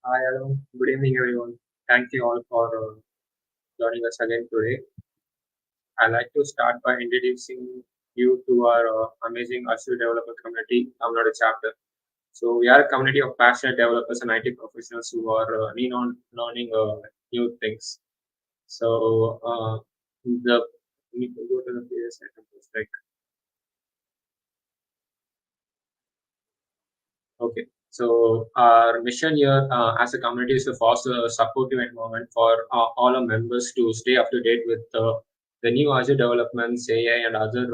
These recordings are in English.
Hi, hello. Good evening, everyone. Thank you all for joining us again today. I'd like to start by introducing you to our amazing Azure developer community, Tamil Nadu chapter. So, we are a community of passionate developers and IT professionals who are keen on learning new things. So, the we need to go to the previous item first, right? Okay. So our mission here as a community is to foster a supportive environment for all our members to stay up to date with the new Azure developments, AI, and other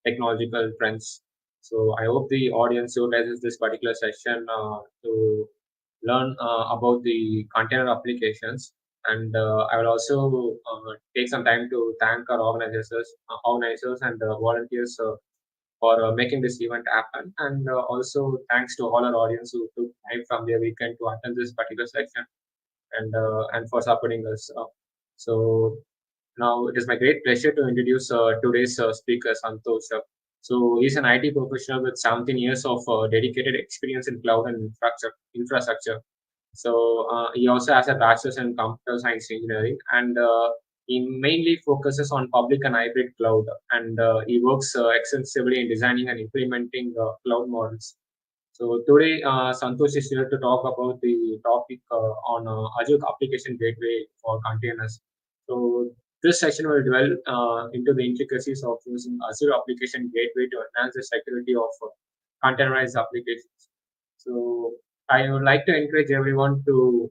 technological trends. So I hope the audience utilizes this particular session to learn about the container applications. And I will also take some time to thank our organizers and volunteers for making this event happen. And also thanks to all our audience who took time from their weekend to attend this particular section and for supporting us. So now it is my great pleasure to introduce today's speaker, Santhosh. So he's an IT professional with 17 years of dedicated experience in cloud and infrastructure. So he also has a bachelor's in computer science engineering, and he mainly focuses on public and hybrid cloud. And he works extensively in designing and implementing cloud models. So today, Santosh is here to talk about the topic on Azure Application Gateway for containers. So this session will delve into the intricacies of using Azure Application Gateway to enhance the security of containerized applications. So I would like to encourage everyone to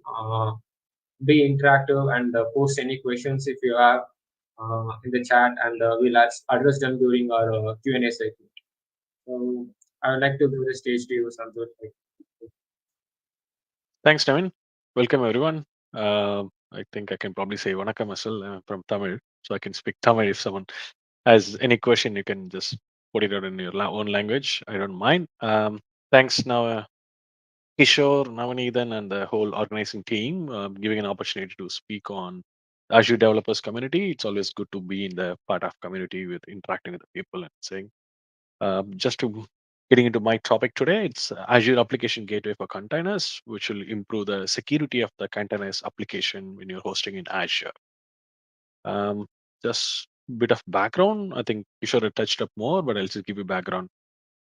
be interactive and post any questions if you have in the chat, and we'll address them during our Q&A segment. So I would like to give the stage to you, Santosh. Thanks, Navin. Welcome, everyone. I think I can probably say Vanakkam as well. I'm from Tamil, so I can speak Tamil. If someone has any question, you can just put it out in your own language. I don't mind. Thanks, now, Kishore, Navanithan, and the whole organizing team giving an opportunity to speak on Azure developers community. It's always good to be in the part of community with interacting with the people and saying. Just to getting into my topic today, it's Azure Application Gateway for containers, which will improve the security of the containers application when you're hosting in Azure. Um, just a bit of background. I think Kishore had touched up more, but I'll just give you background.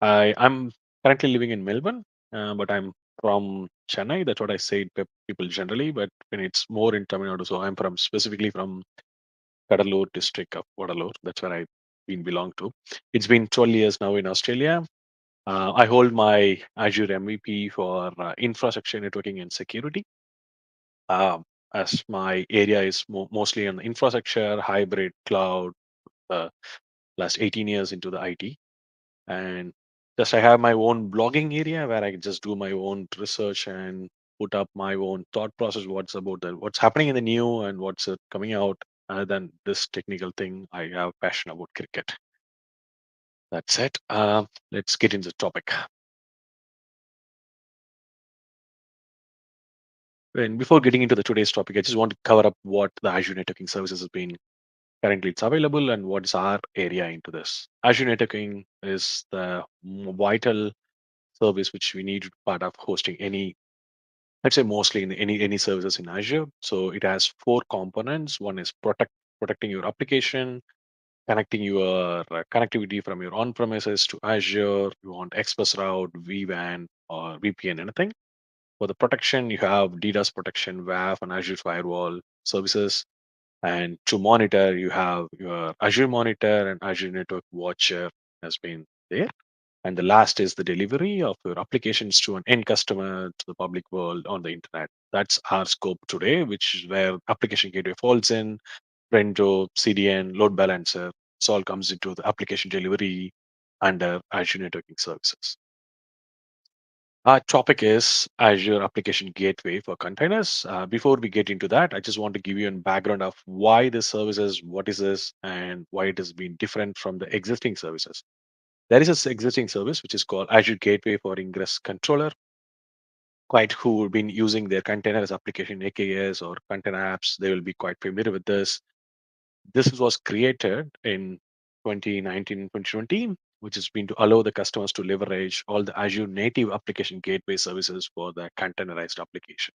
I'm currently living in Melbourne, but I'm from Chennai. That's what I say to people generally, but when it's more in Tamil Nadu, so I'm from specifically from Kadalur district of Vadalur. That's where I been belong to. It's been 12 years now in Australia. I hold my Azure MVP for infrastructure, networking, and security. Um, as my area is mostly on infrastructure, hybrid, cloud, uh, last 18 years into the IT. And just I have my own blogging area where I just do my own research and put up my own thought process. What's happening in the new and what's coming out. Other than this technical thing, I have passion about cricket. That's it. Let's get into the topic. And before getting into the today's topic, I just want to cover up what the Azure networking services has been currently it's available and what's our area into this. Azure networking is the vital service which we need part of hosting any, let's say mostly in any services in Azure. So it has four components. One is protecting your application, connecting your connectivity from your on-premises to Azure. You want Express Route, VWAN, or VPN, anything. For the protection, you have DDoS protection, WAF, and Azure Firewall services. And to monitor, you have your Azure Monitor and Azure Network Watcher has been there. And the last is the delivery of your applications to an end customer, to the public world on the internet. That's our scope today, which is where application gateway falls in, Brento, CDN, load balancer. This all comes into the application delivery under Azure networking services. Our topic is Azure Application Gateway for containers. Before we get into that, I just want to give you a background of why this service is, what is this, and why it has been different from the existing services. There is an existing service which is called Azure Gateway for Ingress Controller. Quite who have been using their containers application AKS or container apps, they will be quite familiar with this. This was created in 2019 2020, which has been to allow the customers to leverage all the Azure native application gateway services for the containerized application.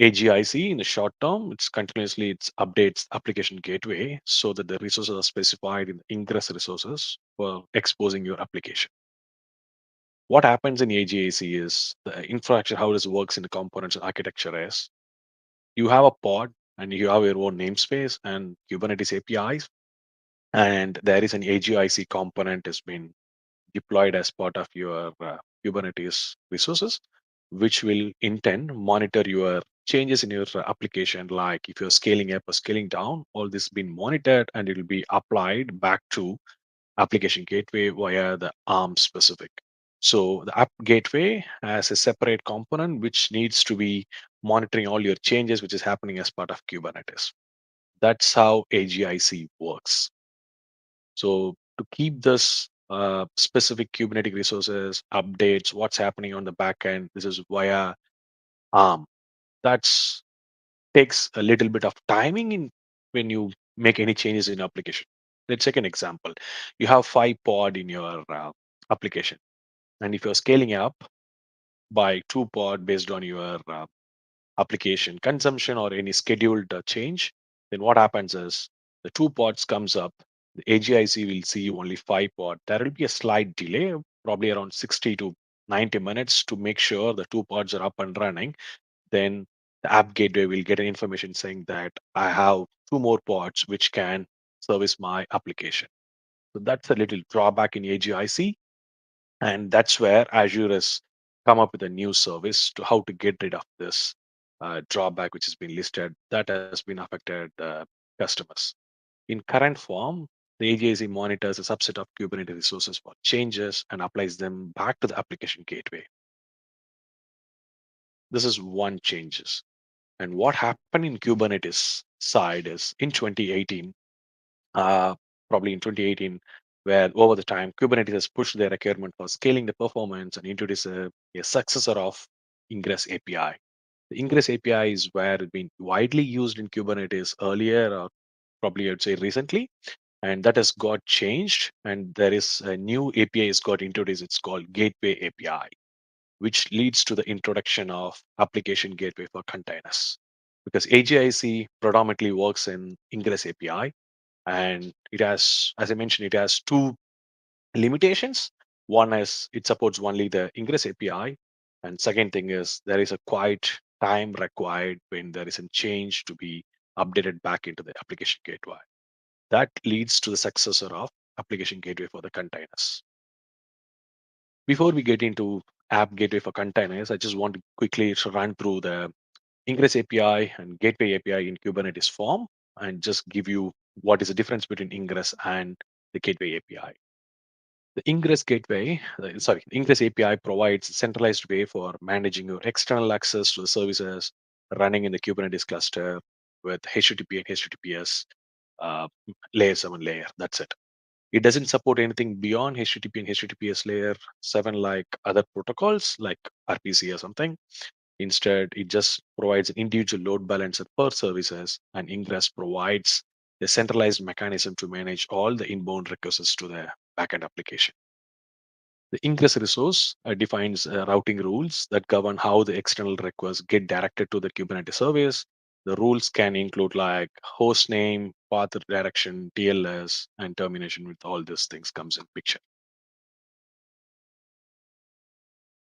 AGIC in the short term, it's updates application gateway so that the resources are specified in the ingress resources for exposing your application. What happens in AGIC is the infrastructure, how this works in the components and architecture is you have a pod and you have your own namespace and Kubernetes APIs, and there is an AGIC component has been deployed as part of your Kubernetes resources, which will intend monitor your changes in your application. Like if you're scaling up or scaling down, all this been monitored and it will be applied back to application gateway via the ARM specific. So the app gateway has a separate component which needs to be monitoring all your changes, which is happening as part of Kubernetes. That's how AGIC works. So to keep this specific Kubernetes resources, updates, what's happening on the back end, this is via ARM. That's takes a little bit of timing in when you make any changes in application. Let's take an example. You have 5 pod in your application, and if you're scaling up by 2 pod based on your application consumption or any scheduled change, then what happens is the 2 pods comes up. The AGIC will see only 5 pod. There will be a slight delay, probably around 60 to 90 minutes to make sure the 2 pods are up and running. Then the app gateway will get an information saying that I have 2 more pods which can service my application. So that's a little drawback in AGIC, and that's where Azure has come up with a new service to how to get rid of this drawback which has been listed that has been affected customers. In current form, the AGIC monitors a subset of Kubernetes resources for changes and applies them back to the application gateway. This is one changes. And what happened in Kubernetes side is in 2018, uh, probably in 2018, where over the time Kubernetes has pushed their requirement for scaling the performance and introduced a successor of Ingress API. The Ingress API is where it's been widely used in Kubernetes earlier, or probably I'd say recently, and that has got changed. And there is a new API is got introduced. It's called Gateway API, which leads to the introduction of application gateway for containers. Because AGIC predominantly works in Ingress API, and it has, as I mentioned, it has 2 limitations. One is it supports only the Ingress API, and second thing is there is a quite time required when there is a change to be updated back into the application gateway. That leads to the successor of application gateway for the containers. Before we get into app gateway for containers, I just want to quickly run through the Ingress API and Gateway API in Kubernetes form and just give you what is the difference between Ingress and the Gateway API. The Ingress API provides a centralized way for managing your external access to the services running in the Kubernetes cluster with HTTP and HTTPS uh, layer 7 layer. That's it. It doesn't support anything beyond HTTP and HTTPS layer 7 like other protocols like RPC or something. Instead, it just provides an individual load balancer per services, and Ingress provides a centralized mechanism to manage all the inbound requests to the backend application. The Ingress resource defines routing rules that govern how the external requests get directed to the Kubernetes service. The rules can include like host name, path direction, TLS, and termination with all these things comes in picture.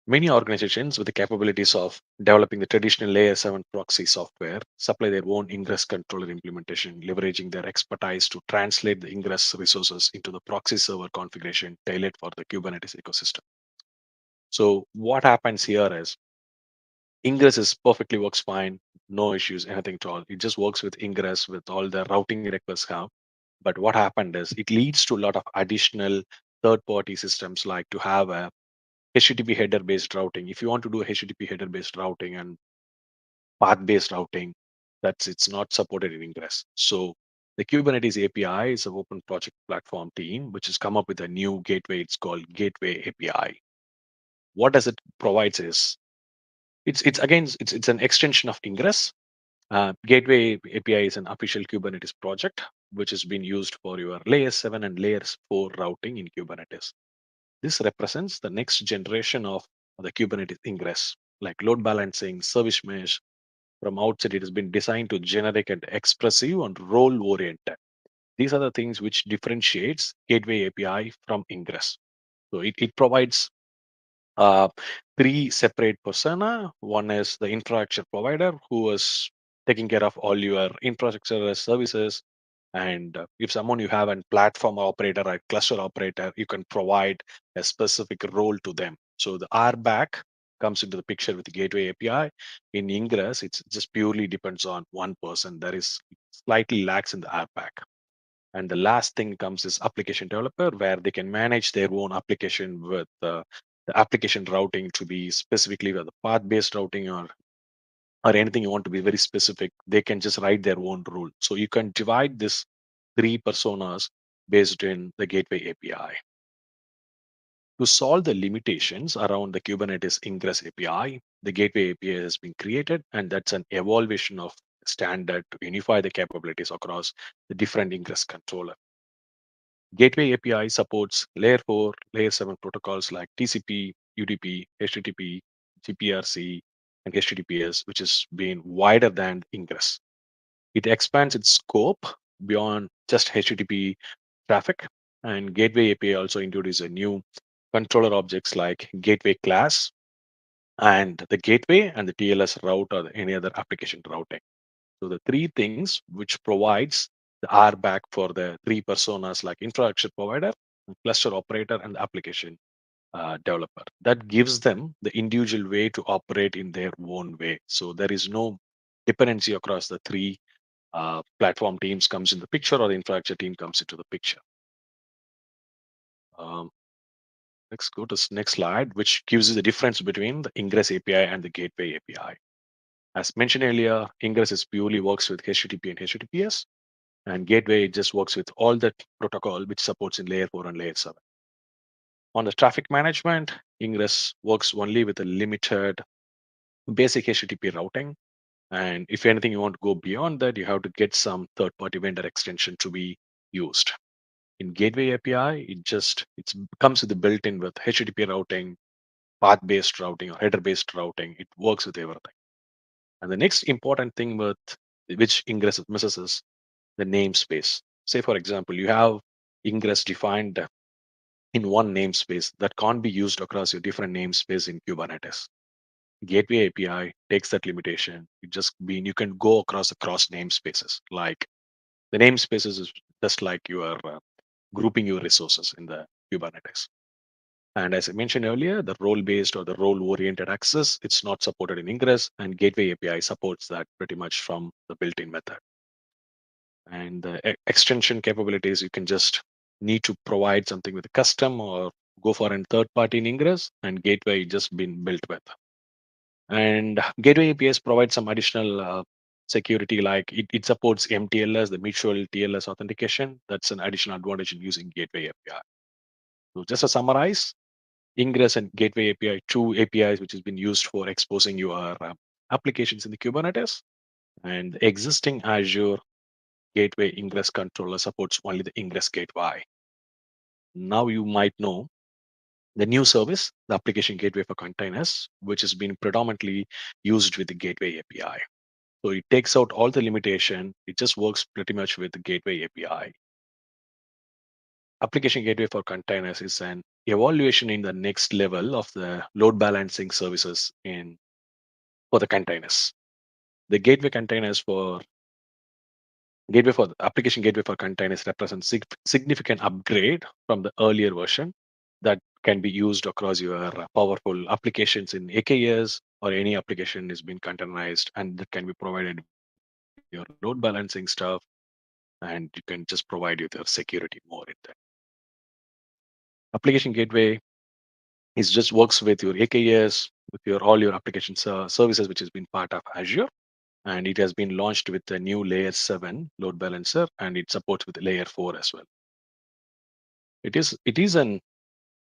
Many organizations with the capabilities of developing the traditional layer 7 proxy software supply their own ingress controller implementation, leveraging their expertise to translate the ingress resources into the proxy server configuration tailored for the Kubernetes ecosystem. So what happens here is Ingress is perfectly works fine, no issues, anything at all. It just works with Ingress with all the routing requests have. But what happened is it leads to a lot of additional third-party systems like to have a HTTP header-based routing. If you want to do a HTTP header-based routing and path-based routing, it's not supported in Ingress. So the Kubernetes API is an open project platform team which has come up with a new gateway. It's called Gateway API. What does it provides is it's an extension of Ingress. Gateway API is an official Kubernetes project which has been used for your layer 7 and layer 4 routing in Kubernetes. This represents the next generation of the Kubernetes ingress, like load balancing, service mesh, From outside, it has been designed to generic and expressive and role oriented. These are the things which differentiates Gateway API from Ingress. So it provides uh, three separate persona. One is the infrastructure provider who is taking care of all your infrastructure as services. And if someone you have a platform operator or cluster operator, you can provide a specific role to them. So the RBAC comes into the picture with the Gateway API. In Ingress, it's just purely depends on one person. There is slightly lacks in the RBAC. And the last thing comes is application developer, where they can manage their own application with the application routing to be specifically with the path-based routing or anything you want to be very specific. They can just write their own rule. So you can divide this three personas based in the Gateway API. To solve the limitations around the Kubernetes Ingress API, the Gateway API has been created, and that's an evaluation of standard to unify the capabilities across the different Ingress controller. Gateway API supports layer 4, layer 7 protocols like TCP, UDP, HTTP, GPRC, and HTTPS, which has been wider than Ingress. It expands its scope beyond just HTTP traffic, and Gateway API also introduces a new controller objects like gateway class and the gateway and the TLS route or any other application routing. So the three things which provides the RBAC for the three personas like infrastructure provider, cluster operator, and application developer. That gives them the individual way to operate in their own way. So there is no dependency across the three platform teams comes in the picture or the infrastructure team comes into the picture. Um, let's go to next slide, which gives you the difference between the Ingress API and the Gateway API. As mentioned earlier, Ingress is purely works with HTTP and HTTPS, and Gateway just works with all that protocol which supports in layer 4 and layer 7. On the traffic management, Ingress works only with a limited basic HTTP routing. And if anything, you want to go beyond that, you have to get some third-party vendor extension to be used. In Gateway API, it comes with the built-in with HTTP routing, path-based routing, or header-based routing. It works with everything. And the next important thing with which Ingress misses is the namespace. Say, for example, you have Ingress defined in one namespace that can't be used across your different namespace in Kubernetes. Gateway API takes that limitation. You can go across namespaces. Like the namespaces is just like you are grouping your resources in the Kubernetes. And as I mentioned earlier, the role-based or the role-oriented access, it's not supported in Ingress, and Gateway API supports that pretty much from the built-in method. And the extension capabilities, you can just need to provide something with a custom or go for a third party in Ingress, and Gateway just been built with. And Gateway APIs provide some additional security, like it supports MTLS, the mutual TLS authentication. That's an additional advantage in using Gateway API. So just to summarize, Ingress and Gateway API, two APIs which has been used for exposing your applications in the Kubernetes. And the existing Azure Gateway Ingress controller supports only the Ingress Gateway. Now you might know the new service, the Application Gateway for Containers, which has been predominantly used with the Gateway API. So it takes out all the limitation. It just works pretty much with the Gateway API. Application Gateway for Containers is an evaluation in the next level of the load balancing services for the containers. The gateway for the application gateway for containers represents significant upgrade from the earlier version that can be used across your powerful applications in AKS, or any application is being containerized, and that can be provided with your load balancing stuff, and you can just provide you the security more in that. Application gateway is just works with your AKS, with your all your applications services, which has been part of Azure, and it has been launched with the new layer 7 load balancer, and it supports with layer 4 as well. It is an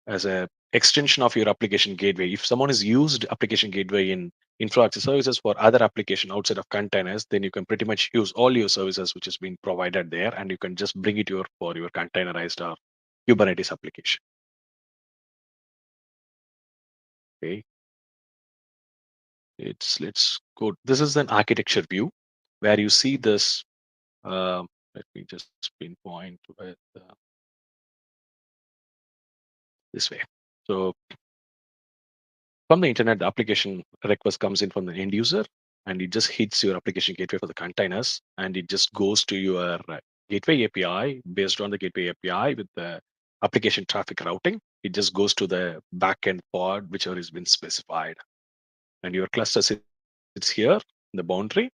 as a extension of your application gateway. If someone has used application gateway in infrastructure services for other application outside of containers, then you can pretty much use all your services which has been provided there, and you can just bring it for your containerized or Kubernetes application. Okay. Let's go. This is an architecture view where you see this. Let me just pinpoint with this way. So from the internet, the application request comes in from the end user, and it just hits your application gateway for the containers, and it just goes to your gateway API. Based on the gateway API with the application traffic routing, it just goes to the backend pod, whichever has been specified. And your cluster sits here in the boundary.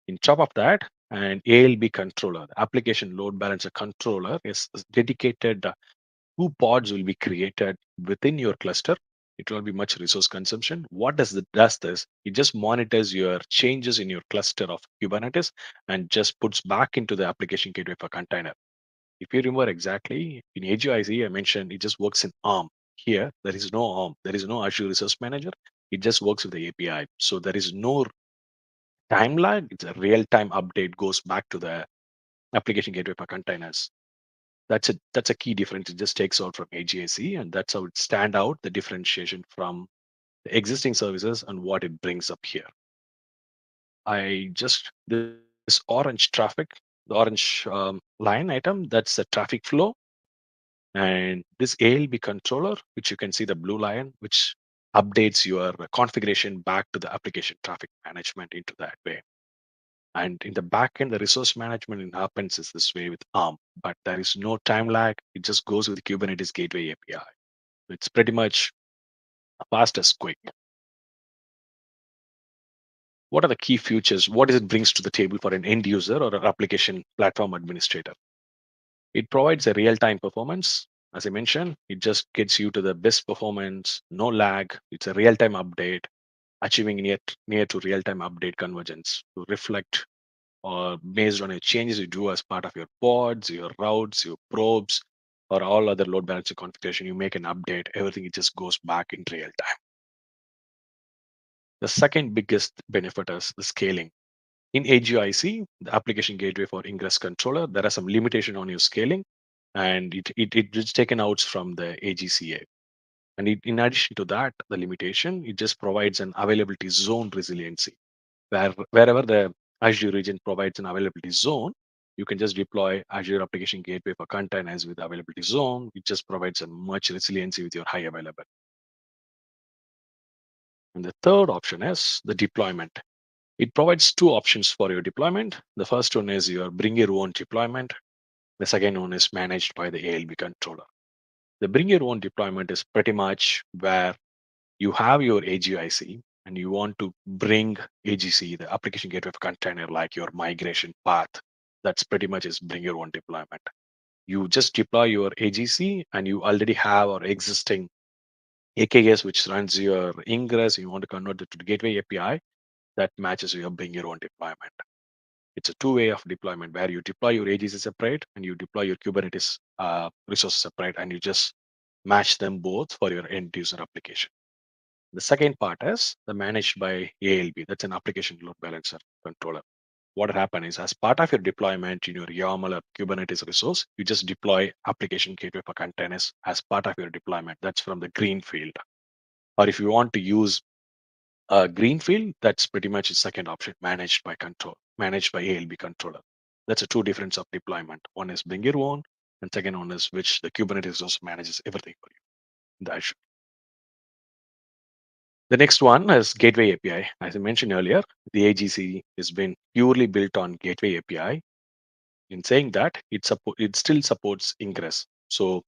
In top of that, an ALB controller, the application load balancer controller, is dedicated. Two pods will be created within your cluster. It will be much resource consumption. What does this? It just monitors your changes in your cluster of Kubernetes and just puts back into the application gateway for container. If you remember exactly, in AGIC, I mentioned it just works in ARM. Here, there is no ARM. There is no Azure Resource Manager. It just works with the API. So there is no time lag. It's a real-time update goes back to the application gateway for containers. That's a key difference. It just takes out from AGAC, and that's how it stand out the differentiation from the existing services and what it brings up here. I just this orange traffic, the orange line item, that's the traffic flow, and this ALB controller, which you can see the blue line, which updates your configuration back to the application traffic management into that way. And in the backend, the resource management happens is this way with ARM, but there is no time lag. It just goes with the Kubernetes Gateway API. It's pretty much fast as quick. What are the key features? What does it brings to the table for an end user or an application platform administrator? It provides a real-time performance. As I mentioned, it just gets you to the best performance, no lag. It's a real-time update, achieving near to real-time update convergence to reflect or based on the changes you do as part of your pods, your routes, your probes, or all other load balancer configuration, you make an update, everything it just goes back in real time. The second biggest benefit is the scaling. In AGIC, the application gateway for ingress controller, there are some limitation on your scaling, and it is taken out from the AGCA. And in addition to that, the limitation, it just provides an availability zone resiliency wherever the Azure region provides an availability zone, you can just deploy Azure Application Gateway for containers with availability zone. It just provides a much resiliency with your high availability. And the third option is the deployment. It provides two options for your deployment. The first one is your bring your own deployment. The second one is managed by the ALB controller. The bring your own deployment is pretty much where you have your AGIC and you want to bring AGC, the application gateway for container, like your migration path. That's pretty much is bring your own deployment. You just deploy your AGC and you already have our existing AKS, which runs your ingress. You want to convert it to the gateway API that matches your bring your own deployment. It's a two-way of deployment where you deploy your AGC separate and you deploy your Kubernetes resources separate, and you just match them both for your end user application. The second part is the managed by ALB. That's an application load balancer controller. What happens is, as part of your deployment in your YAML or Kubernetes resource, you just deploy application gateway for containers as part of your deployment. That's from the greenfield. Or if you want to use a greenfield, that's pretty much the second option, managed by ALB controller. That's a two difference of deployment. One is bring your own, and second one is which the Kubernetes resource manages everything for you in the Azure. The next one is Gateway API. As I mentioned earlier, the AGC has been purely built on Gateway API. In saying that, it still supports ingress. So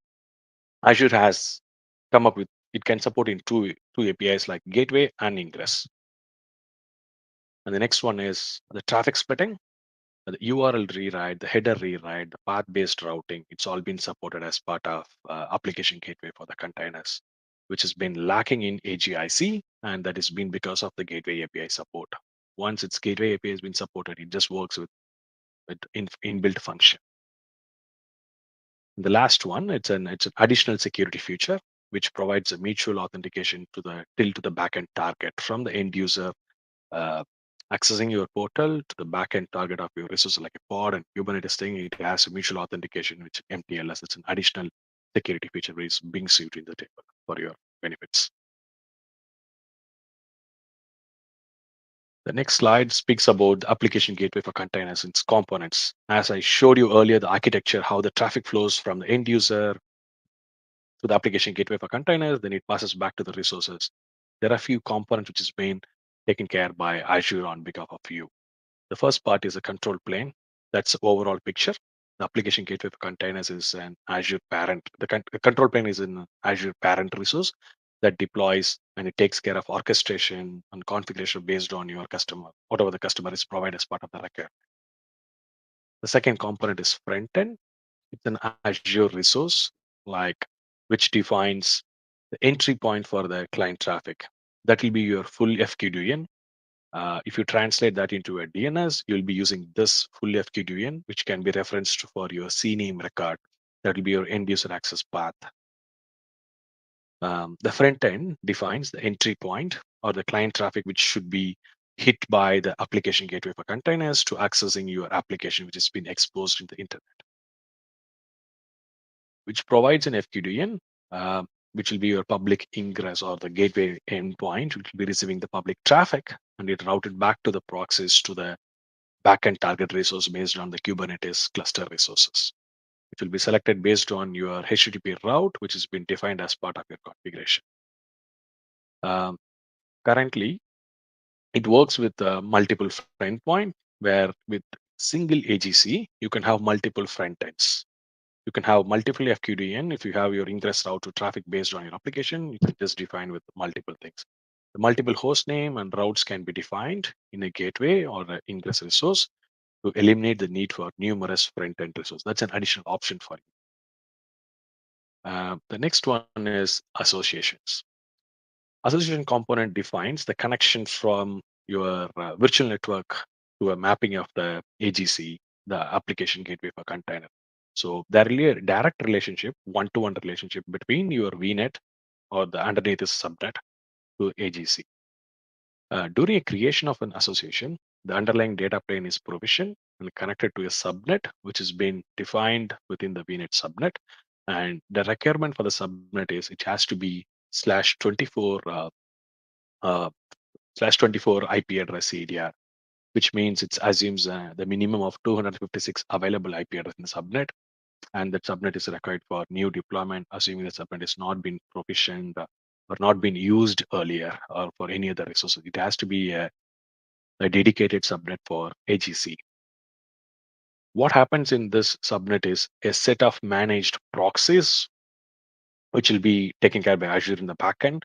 Azure has come up with it can support in two APIs like Gateway and ingress. And the next one is the traffic splitting, the URL rewrite, the header rewrite, the path-based routing. It's all been supported as part of application gateway for the containers, which has been lacking in AGIC, and that has been because of the gateway API support. Once its gateway API has been supported, it just works with inbuilt function. The last one, it's an additional security feature which provides a mutual authentication to the backend target from the end user uh, accessing your portal to the backend target of your resource like a pod and Kubernetes thing. It has a mutual authentication, which MTLS. It's an additional security feature which brings you to the table for your benefits. The next slide speaks about the application gateway for containers and its components. As I showed you earlier, the architecture, how the traffic flows from the end user to the application gateway for containers, then it passes back to the resources. There are a few components which is being taken care by Azure on behalf of you. The first part is a control plane. That's the overall picture. The application gateway for containers is an Azure parent. The control plane is an Azure parent resource that deploys and it takes care of orchestration and configuration based on your customer, whatever the customer is provided as part of the record. The second component is front end. It's an Azure resource, like which defines the entry point for the client traffic. That will be your full FQDN. If you translate that into a DNS, you'll be using this full FQDN, which can be referenced for your CNAME record. That will be your end user access path. The front end defines the entry point or the client traffic, which should be hit by the application gateway for containers to accessing your application, which has been exposed in the internet, which provides an FQDN, which will be your public ingress or the gateway endpoint, which will be receiving the public traffic and it routed back to the proxies to the backend target resource based on the Kubernetes cluster resources. It will be selected based on your HTTP route, which has been defined as part of your configuration. Um, Currently, it works with multiple front point, where with single AGC, you can have multiple front ends. You can have multiple FQDN. If you have your ingress route to traffic based on your application, you can just define with multiple things. The multiple host name and routes can be defined in a gateway or an ingress resource to eliminate the need for numerous front end resources. That's an additional option for you. The next one is associations. Association component defines the connection from your virtual network to a mapping of the AGC, the application gateway for container. So there really a direct relationship, one-to-one relationship between your VNet or the underneath is subnet to AGC. During a creation of an association, the underlying data plane is provisioned and connected to a subnet, which has been defined within the VNet subnet. And the requirement for the subnet is it has to be slash 24 uh, slash 24 IP address CDR, which means it assumes the minimum of 256 available IP address in the subnet, and that subnet is required for new deployment, assuming the subnet has not been provisioned or not been used earlier or for any other resources. It has to be a dedicated subnet for AGC. What happens in this subnet is a set of managed proxies, which will be taken care by Azure in the backend,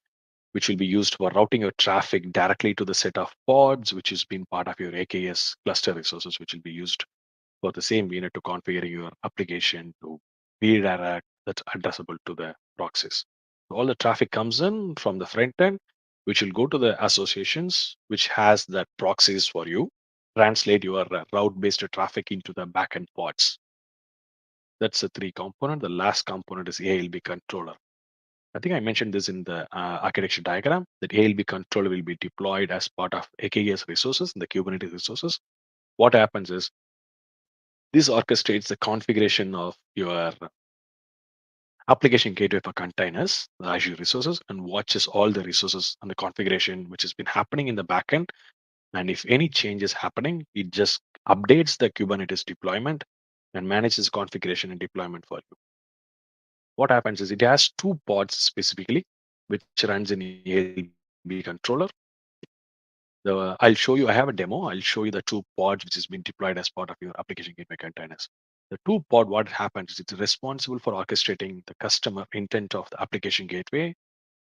which will be used for routing your traffic directly to the set of pods, which has been part of your AKS cluster resources, which will be used for the same VNet to configure your application to redirect that's addressable to the proxies. So all the traffic comes in from the front end, which will go to the associations, which has that proxies for you, translate your route-based traffic into the backend pods. That's the three component. The last component is ALB controller. I think I mentioned this in the architecture diagram that ALB controller will be deployed as part of AKS resources and the Kubernetes resources. What happens is this orchestrates the configuration of your application gateway for containers, the Azure resources, and watches all the resources and the configuration which has been happening in the backend. And if any change is happening, it just updates the Kubernetes deployment and manages configuration and deployment for you. What happens is it has two pods specifically, which runs in ALB controller. I'll show you, I have a demo. I'll show you the two pods which has been deployed as part of your application gateway containers. The two pod, what happens is it's responsible for orchestrating the customer intent of the application gateway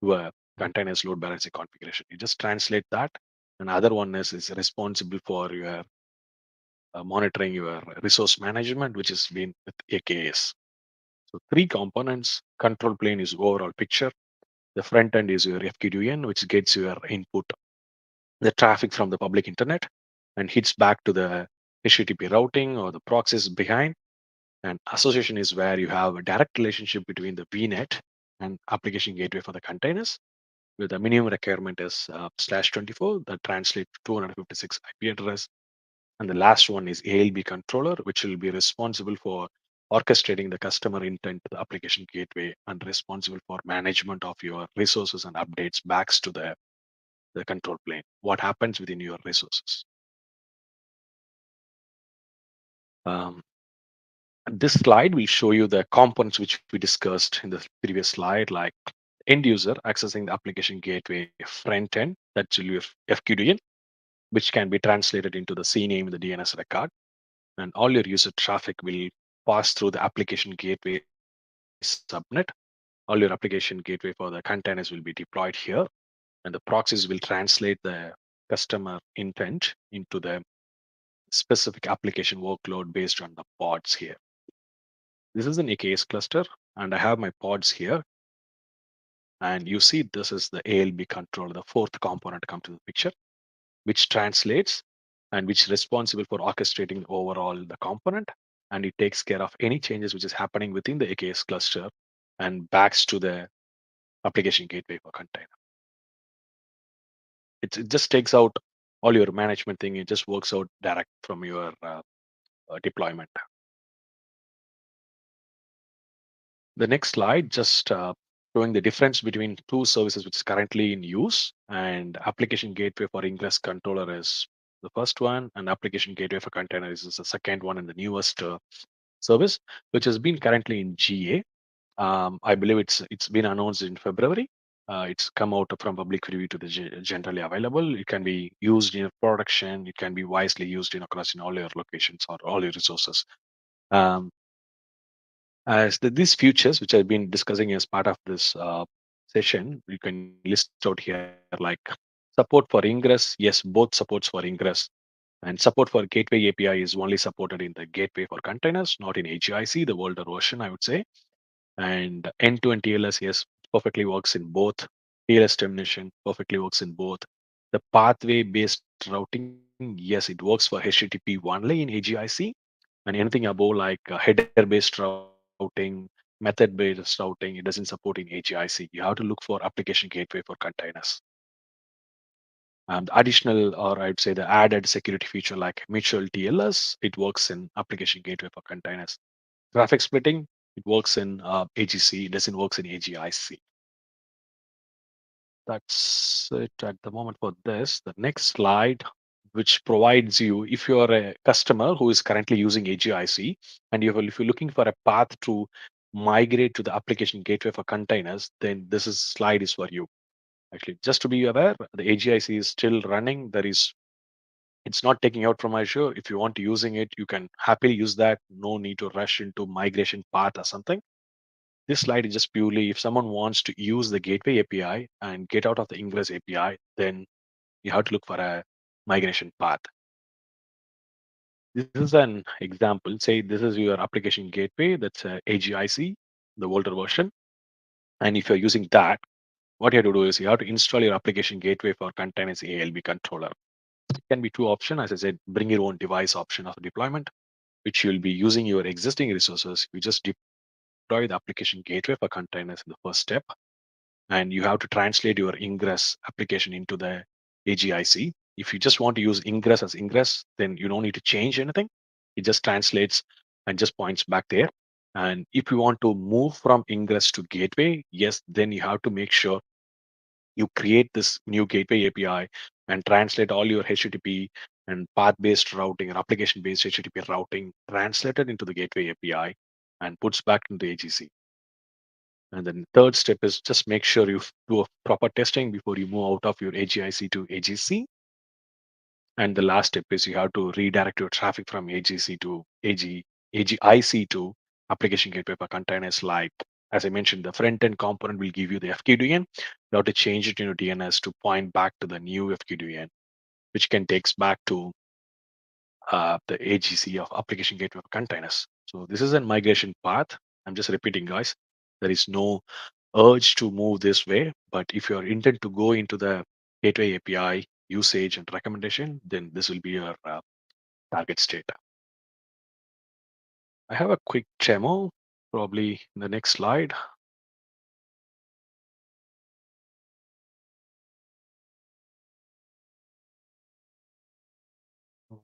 to a containers load balancing configuration. You just translate that. And other one is responsible for your monitoring your resource management, which has been with AKS. So three components. Control plane is overall picture. The front end is your FQDN, which gets your input, the traffic from the public internet, and hits back to the HTTP routing or the proxies behind. And association is where you have a direct relationship between the VNet and application gateway for the containers, where the minimum requirement is slash 24 that translates to 256 IP address. And the last one is ALB controller, which will be responsible for orchestrating the customer intent to the application gateway and responsible for management of your resources and updates back to the the control plane, what happens within your resources. Um, this slide will show you the components which we discussed in the previous slide, like end user accessing the application gateway front end, that's your FQDN, which can be translated into the CNAME in the DNS record. And all your user traffic will pass through the application gateway subnet. All your application gateway for the containers will be deployed here, and the proxies will translate the customer intent into the specific application workload based on the pods here. This is an AKS cluster, and I have my pods here. And you see, this is the ALB controller, the fourth component come to the picture, which translates and which is responsible for orchestrating overall the component. And it takes care of any changes which is happening within the AKS cluster and backs to the application gateway for container. It just takes out all your management thing. It just works out direct from your deployment. The next slide just showing the difference between two services which is currently in use, and application gateway for ingress controller is the first one, and application gateway for container is the second one and the newest service, which has been currently in GA. I believe it's been announced in February. It's come out from public preview to the generally available. It can be used in production. It can be wisely used in across in all your locations or all your resources. Um, as these features, which I've been discussing as part of this session, you can list out here like support for ingress. Yes, both supports for ingress, and support for gateway API is only supported in the gateway for containers, not in AGIC, the older version, I would say. And end-to-end TLS, yes, perfectly works in both. TLS termination perfectly works in both. The pathway-based routing, yes, it works for HTTP only in AGIC, and anything above like header-based routing, method-based routing, it doesn't support in AGIC. You have to look for application gateway for containers. The additional, or I'd say the added security feature like mutual TLS, it works in application gateway for containers. Traffic splitting, it works in AGC, it doesn't works in AGIC. That's it at the moment for this. The next slide, which provides you, if you are a customer who is currently using AGIC, and if you're looking for a path to migrate to the application gateway for containers, then this is slide is for you. Actually, just to be aware, the AGIC is still running. It's not taking out from Azure. If you want to using it, you can happily use that. No need to rush into migration path or something. This slide is just purely if someone wants to use the gateway API and get out of the ingress API, then you have to look for a migration path. This is an example. Say this is your application gateway, that's AGIC, the older version. And if you're using that, what you have to do is you have to install your application gateway for containers ALB controller. It can be two options. As I said, bring your own device option of deployment, which you'll be using your existing resources. You just deploy the application gateway for containers in the first step, and you have to translate your ingress application into the AGIC. If you just want to use ingress as ingress, then you don't need to change anything. It just translates and just points back there. And if you want to move from ingress to gateway, yes, then you have to make sure you create this new gateway API and translate all your HTTP and path-based routing or application-based HTTP routing translated into the gateway API and puts back into the AGC. And then third step is just make sure you do a proper testing before you move out of your AGIC to AGC. And the last step is you have to redirect your traffic from AGC to AGIC to application gateway for containers. Like, as I mentioned, the front end component will give you the FQDN. You have to change it into DNS to point back to the new FQDN, which can takes back to the AGC of application gateway for containers. So this is a migration path. I'm just repeating, guys. There is no urge to move this way, but if your intent to go into the gateway API usage and recommendation, then this will be your target state. I have a quick demo, probably in the next slide. Not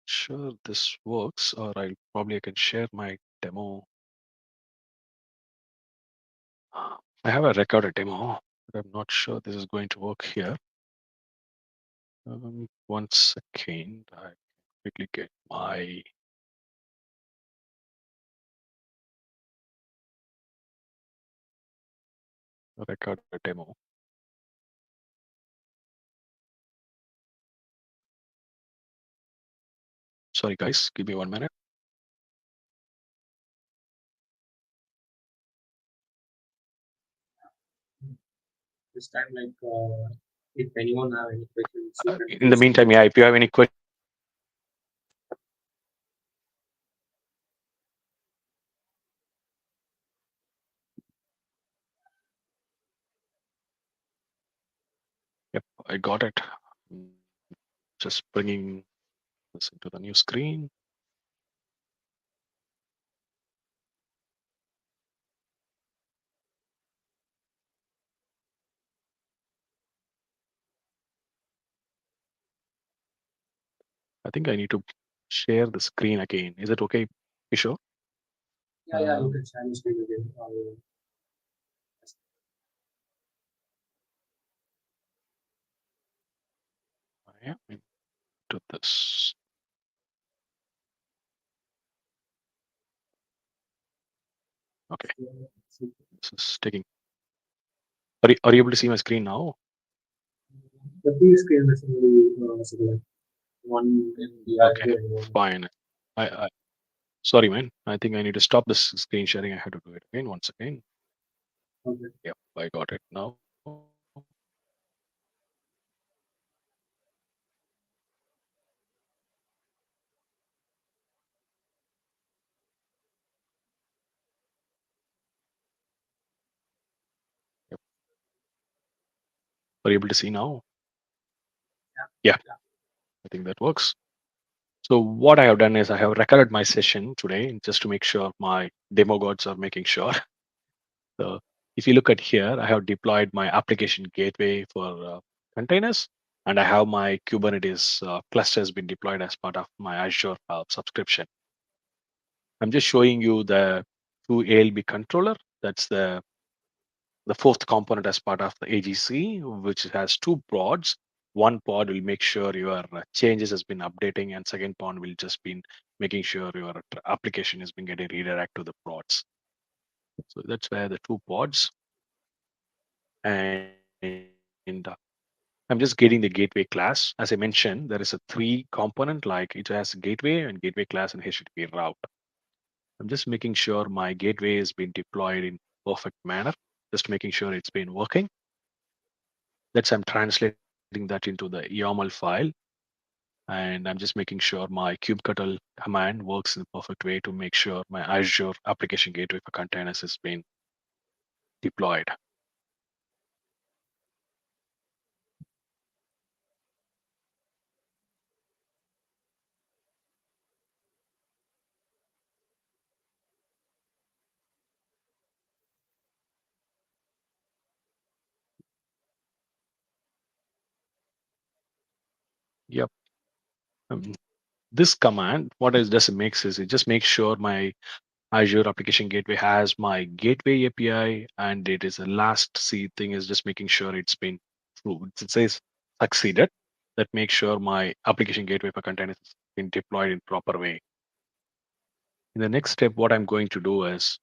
sure this works, or I can share my demo. I have a recorded demo. but I'm not sure this is going to work here. One second, I quickly get my record demo. Sorry, guys, give me 1 minute. This time, like, if anyone have any questions, you can In the post meantime, in. yeah, if you have any questions, yep, I got it. Mm, Just bringing this into the new screen. I think I need to share the screen again. Is it okay, Kishore? Yeah, you can share the screen again. Yeah, into this. Okay, this is taking. Are you able to see my screen now? The previous screen is only like one in the Okay, idea and one. fine. I sorry, man. I think I need to stop this screen sharing. I have to do it again once again. Okay. Yep, I got it now. Yep. Are you able to see now? Yeah, I think that works. So what I have done is I have recorded my session today just to make sure my demo gods are making sure. So if you look at here, I have deployed my application gateway for containers, and I have my Kubernetes cluster has been deployed as part of my Azure subscription. I'm just showing you the 2 ALB controller. That's the fourth component as part of the AGC, which has two pods. One pod will make sure your changes has been updating, and second pod will just be making sure your application has been getting redirect to the pods. So that's where the two pods. And I'm just getting the gateway class. As I mentioned, there is a three component, like it has gateway and gateway class and HTTP route. I'm just making sure my gateway has been deployed in perfect manner, just making sure it's been working. That's I'm translating that into the YAML file, and I'm just making sure my kubectl command works in a perfect way to make sure my Azure Application Gateway for containers has been deployed. Yep. Um, this command, what it does it makes is it just makes sure my Azure Application Gateway has my gateway API, and it is the last C thing is just making sure it's been true. It says succeeded. That makes sure my application gateway for containers has been deployed in proper way. In the next step, what I'm going to do is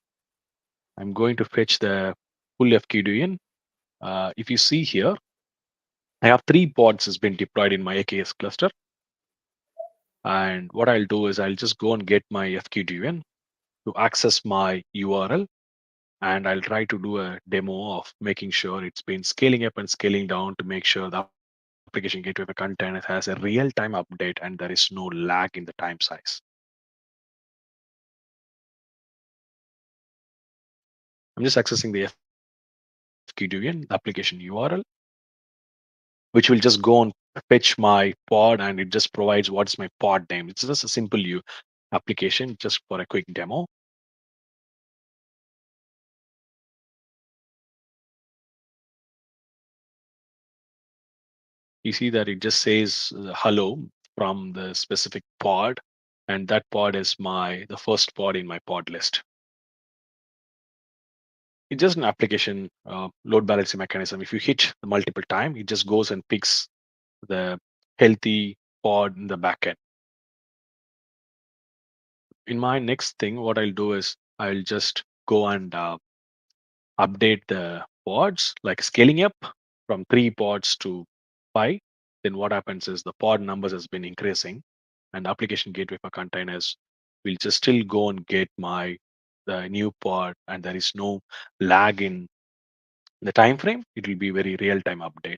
I'm going to fetch the full FQDN. If you see here, I have three pods has been deployed in my AKS cluster. And what I'll do is I'll just go and get my FQDN to access my URL, and I'll try to do a demo of making sure it's been scaling up and scaling down to make sure the application gateway for container has a real-time update and there is no lag in the time size. I'm just accessing the FQDN, the application URL, which will just go and fetch my pod, and it just provides what's my pod name. It's just a simple application just for a quick demo. You see that it just says hello from the specific pod, and that pod is the first pod in my pod list. It's just an application load balancing mechanism. If you hit the multiple time, it just goes and picks the healthy pod in the backend. In my next thing, what I'll do is I'll just go and update the pods, like scaling up from 3 pods to 5. Then what happens is the pod numbers has been increasing, and application gateway for containers will just still go and get my the new pod, and there is no lag in the time frame. It will be very real time update.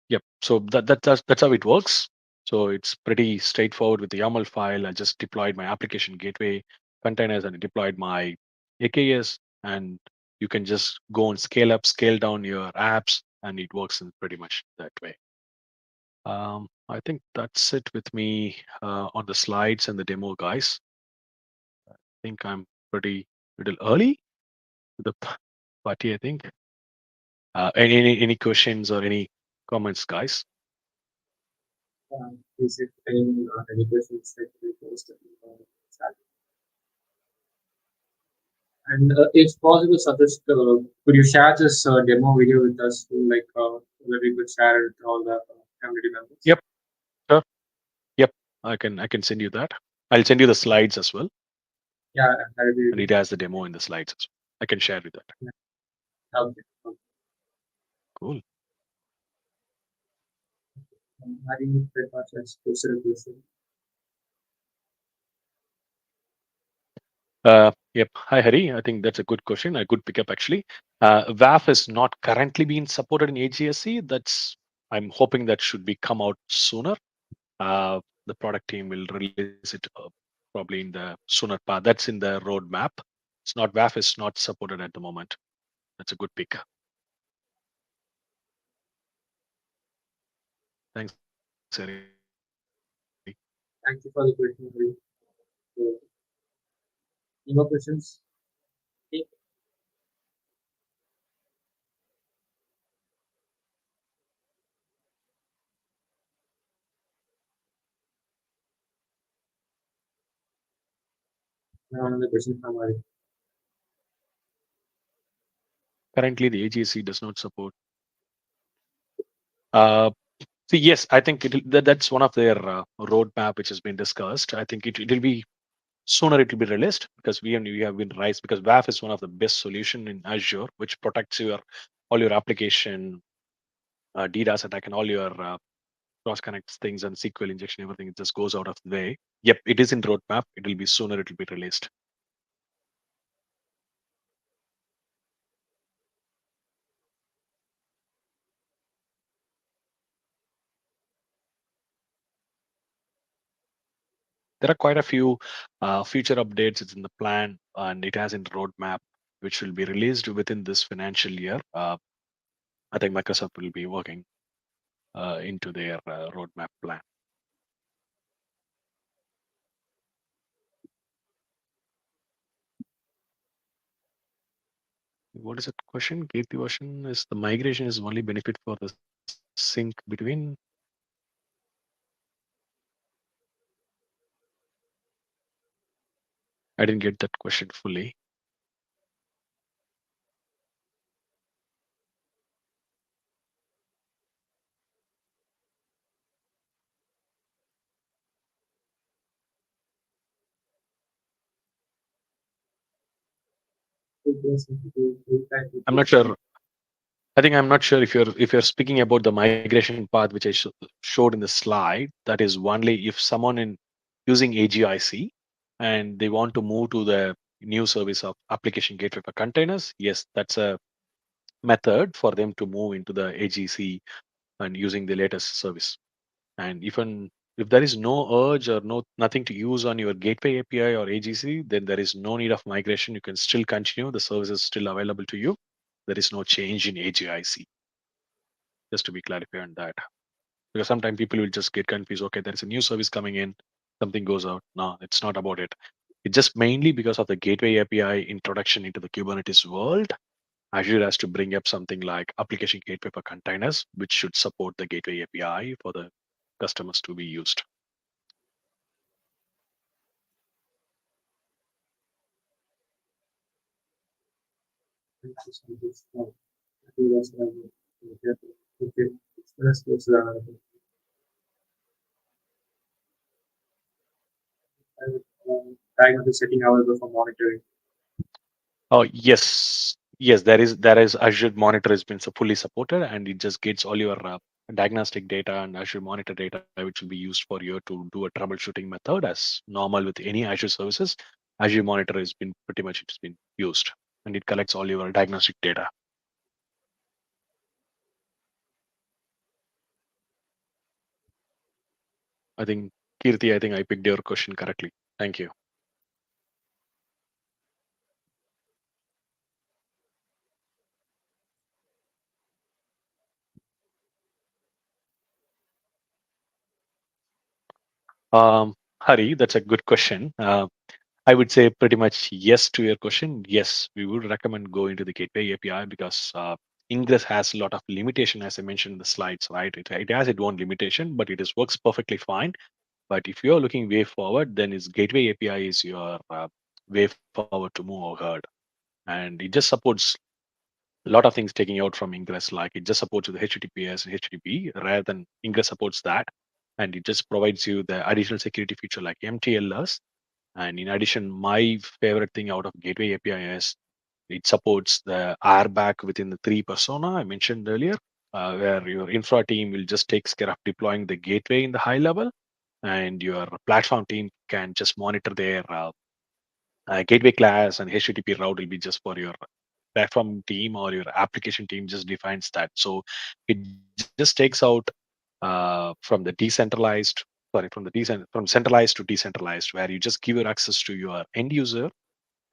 Yep. So that's how it works. So it's pretty straightforward with the YAML file. I just deployed my application gateway containers and I deployed my AKS, and you can just go and scale up, scale down your apps, and it works in pretty much that way. I think that's it with me on the slides and the demo, guys. I think I'm pretty little early to the party. I think. Any questions or any comments, guys? Please, if any questions that we post, chat. And if possible, Satish, could you share this demo video with us, to, like, where we could share it with all the community members? Yep. Sure. Yep, I can send you that. I'll send you the slides as well, Yeah, that would be and really it has the demo in the slides as well. I can share with that. yeah. Okay. Okay. Cool. I think pretty much that's posted a question. Yep. Hi, Hari. I think that's a good question. A good pickup actually. WAF is not currently being supported in AGSC. I'm hoping that should be come out sooner. The product team will release it probably in the sooner path. That's in the roadmap. It's not WAF is not supported at the moment. That's a good pick. Thanks, Hari. Thank you for the question, Hari. So, any more questions? Okay. Now another question from Hari. Currently, the AGSC does not support. Uh, See, yes, I think that's one of their roadmap which has been discussed. I think it'll be sooner. It will be released because we have been raised because WAF is one of the best solution in Azure, which protects your all your application DDoS attack and all your cross connects things and SQL injection, everything. It just goes out of the way. Yep, it is in roadmap. It will be sooner. It will be released. There are quite a few future updates. It's in the plan and it has in roadmap, which will be released within this financial year. I think Microsoft will be working into their roadmap plan. What is that question? Get the version is the migration is only benefit for the sync between. I didn't get that question fully. Good question. Thank I'm you. not sure. I think I'm not sure if you're speaking about the migration path which I showed in the slide. That is only if someone in using AGIC and they want to move to the new service of application gateway for containers. Yes, that's a method for them to move into the AGC and using the latest service. And even if there is no urge or nothing to use on your gateway API or AGC, then there is no need of migration. You can still continue. The service is still available to you. There is no change in AGIC. Just to be clarified on that, because sometimes people will just get confused. Okay, there is a new service coming in, something goes out. No, it's not about it. It's just mainly because of the gateway API introduction into the Kubernetes world. Azure has to bring up something like application gateway for containers, which should support the gateway API for the customers to be used. Okay. Diagnostic setting available for monitoring. Oh yes, there is Azure Monitor has been fully supported, and it just gets all your diagnostic data and Azure Monitor data, which will be used for you to do a troubleshooting method as normal with any Azure services. Azure Monitor has been pretty much it's been used, and it collects all your diagnostic data. I think Kirti, I think I picked your question correctly. Thank you. Hari, that's a good question. I would say pretty much yes to your question. Yes, we would recommend going to the Gateway API because Ingress has a lot of limitation, as I mentioned in the slides, right? It has its own limitation, but it is works perfectly fine. But if you're looking way forward, then its Gateway API is your way forward to move ahead. And it just supports a lot of things taking out from Ingress, like it just supports the HTTPS and HTTP rather than Ingress supports that. And it just provides you the additional security feature like MTLS. And in addition, my favorite thing out of Gateway API is it supports the airbag within the three persona I mentioned earlier, where your infra team will just takes care of deploying the gateway in the high level, and your platform team can just monitor their gateway class and HTTP route will be just for your platform team or your application team just defines that. So it just takes out from the decentralized, sorry, from centralized to decentralized, where you just give your access to your end user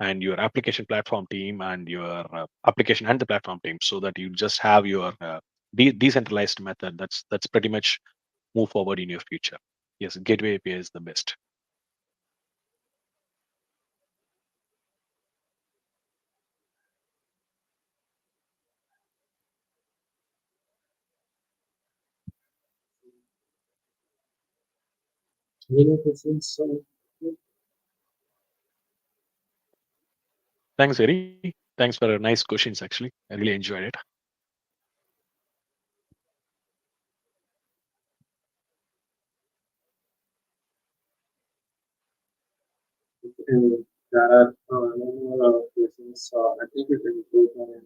and your application platform team and your application and the platform team, so that you just have your decentralized method. That's pretty much move forward in your future. Yes, Gateway API is the best. Any more questions? Thanks, Eri. Thanks for nice questions. Actually, I really enjoyed it. There are no more questions. I think you can go on.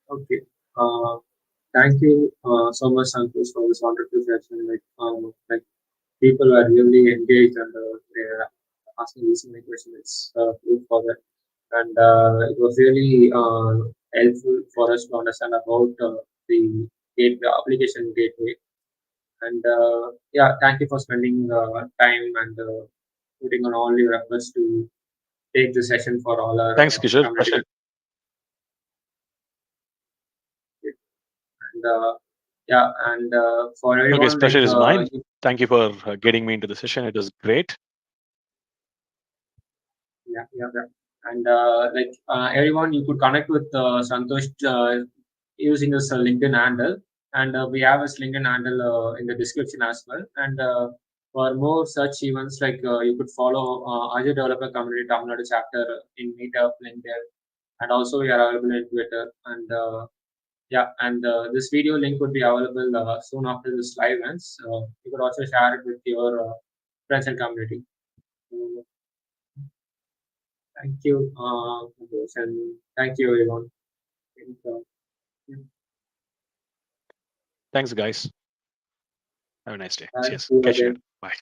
Okay. Uh, Thank you so much, Santhosh, for this wonderful session. Like people are really engaged and they're asking these many questions. It's good for that, and it was really helpful for us to understand about the gateway application gateway. And yeah, thank you for spending time and putting on all your efforts to take the session for all our Thanks, Kishore. community. Pleasure. And yeah, and for Okay, everyone, pleasure is mine. Thank you for getting me into the session. It was great. yeah. And everyone, you could connect with Santosh using his LinkedIn handle, and we have his LinkedIn handle in the description as well. And for more such events, you could follow Azure Developer Community Tamil Nadu chapter in Meetup, LinkedIn, and also we are available in Twitter. And yeah, and this video link would be available soon after this live ends. You could also share it with your friends and community. So, thank you, Santosh, and thank you, everyone. And, yeah, Thanks, guys. Have a nice day. bye. Cheers. See you Catch you. again. Bye.